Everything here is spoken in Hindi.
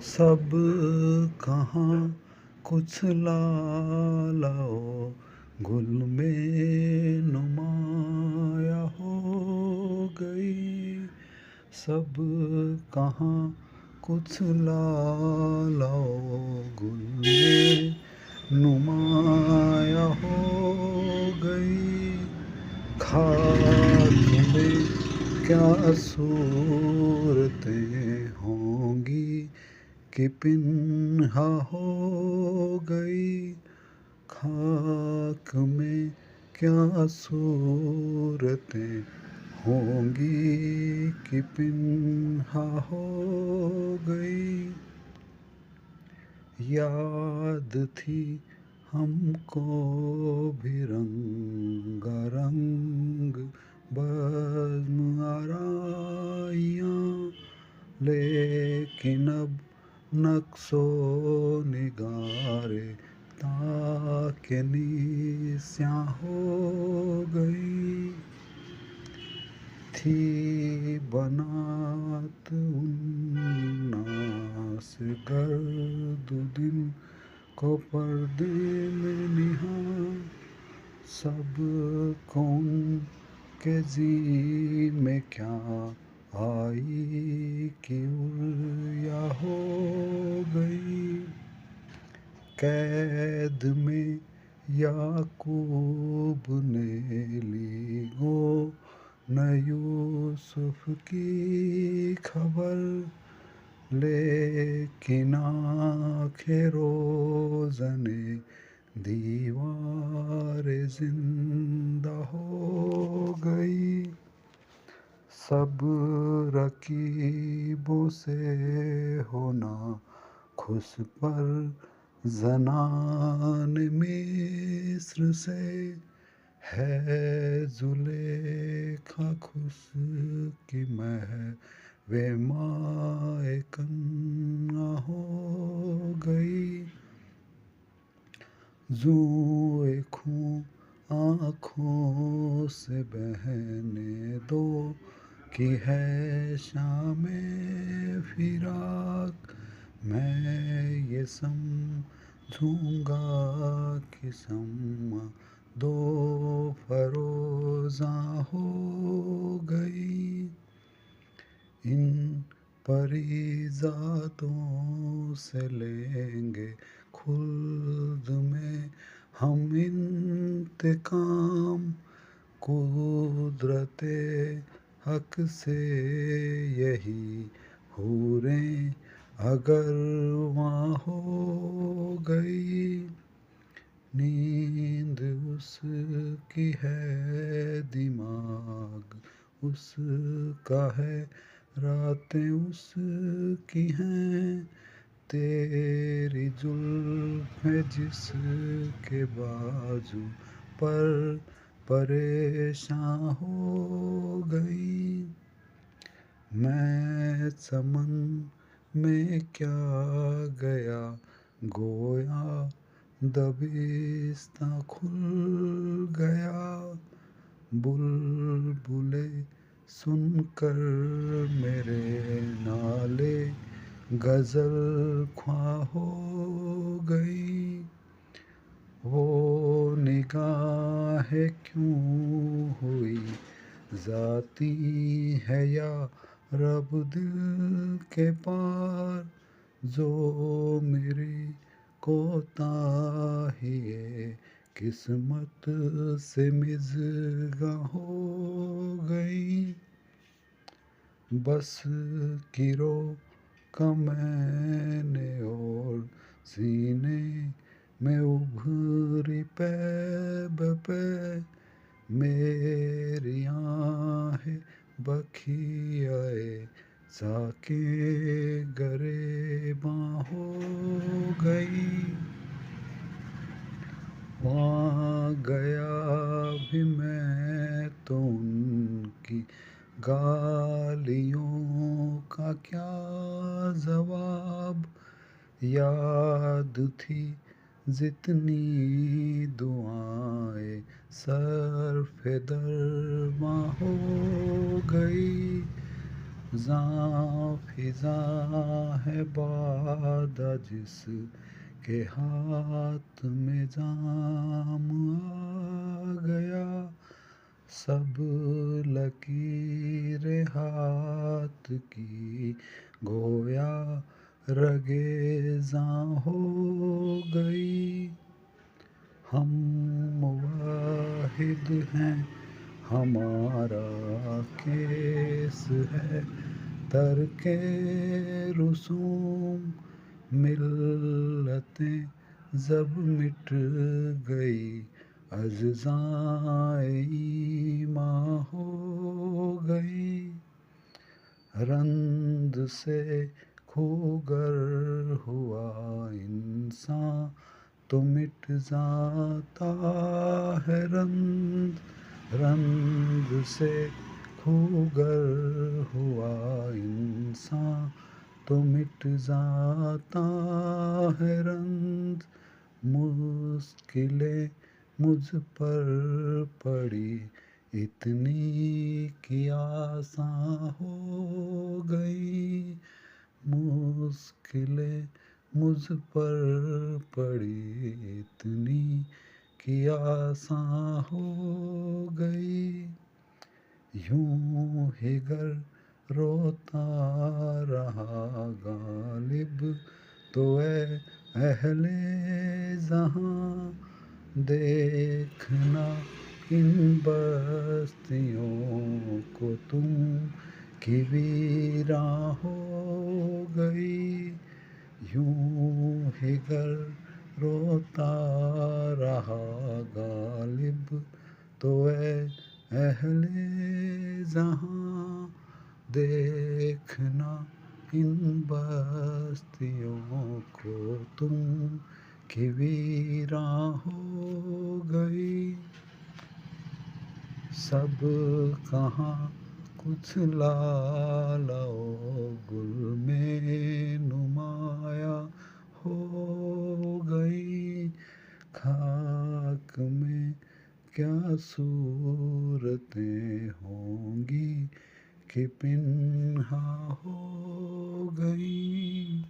सब कहाँ कुछ लाओ गुल में नुमाया हो गई। सब कहाँ कुछ लाओ गुल में नुमाया हो गई। खाक में क्या सूरतें होंगी कि पिन्हा हो गई। खाक में क्या सूरतें होंगी कि पिन्हा हो गई। याद थी हमको भी रंग बज़्म आराइयाँ, लेकिन अब नक्शो निगारे ताके निस्यां हो गई। थी बनात उन्नास गर्द दिन को पर्दे में निहां। सब कौन के जी में क्या आई कि उर्या हो गई। कैद में याकूब ने ली गो न यूसुफ की खबर, लेकिन आंखें रोज़ने दीवार जिंदा हो गई। सब रकीबों से होना खुश पर ज़नान मिस्र से है ज़ुलेखा खुश की महवे माए कन्ना हो गई। जुए खूं आँखों से बहने दो कि है शामे फिराक। मैं ये समझूंगा कि शम्मा दो फरोज़ां हो गई। इन परीज़ादों से लेंगे खुल्द में हम इंतकाम। कुदरते हक से यही हूरें अगर वहाँ हो गई। नींद उसकी है दिमाग उसका है, रातें उसकी हैं। तेरी जुल्फ़ें जिसके बाजू पर परेशान हो गई। मैं चमन में क्या गया गोया दबिस्तां खुल गया। बुलबुलें सुनकर मेरे नाले गज़ल ख्वां हो गई। वो निगाहें क्यों हुई ज़ाती है या रब दिल के पार, जो मेरी कोताहिए किस्मत से मिज़गा हो गई। बस गिरो का मैंने और सीने में उभरी पैब पे मेरी आहें बखियाए जाके गरेबां हो गई। वहाँ गया भी मैं तो उनकी गालियों का क्या जवाब। याद थी जितनी दुआएं सर्फ़े दरबां हो गई। ज़ां फिज़ां है बादा जिस के हाथ में जाम आ गया, सब लकीरें हाथ की गोया रगेज़ां हो गई। हम मुवाहिद हैं, हमारा केस है तर्के रुसूम, मिल्लतें जब मिट गई अज़्ज़ाए ईमां हो गई। रंद से खूगर हुआ इंसान तो मिट जाता है रंद, रंद से खूगर हुआ इंसान तो मिट जाता है रंद। मुश्किलें मुझ पर पड़ी इतनी कि आसान हो गई, मुश्किलें मुझ पर पड़ी इतनी कि आसान हो गई। यूं ही गर रोता रहा गालिब तो ऐ अहले जहां, देखना इन बस्तियों को तुम कि वीरां हो गई। यूं ही गर रोता रहा गालिब तो ऐ अहले जहां, देखना इन बस्तियों को तुम कि वीरां हो गई। सब कहाँ कुछ लालाओ गुल में नुमाया हो गई, खाक में क्या सूरतें होंगी कि पिन्हा हो गई।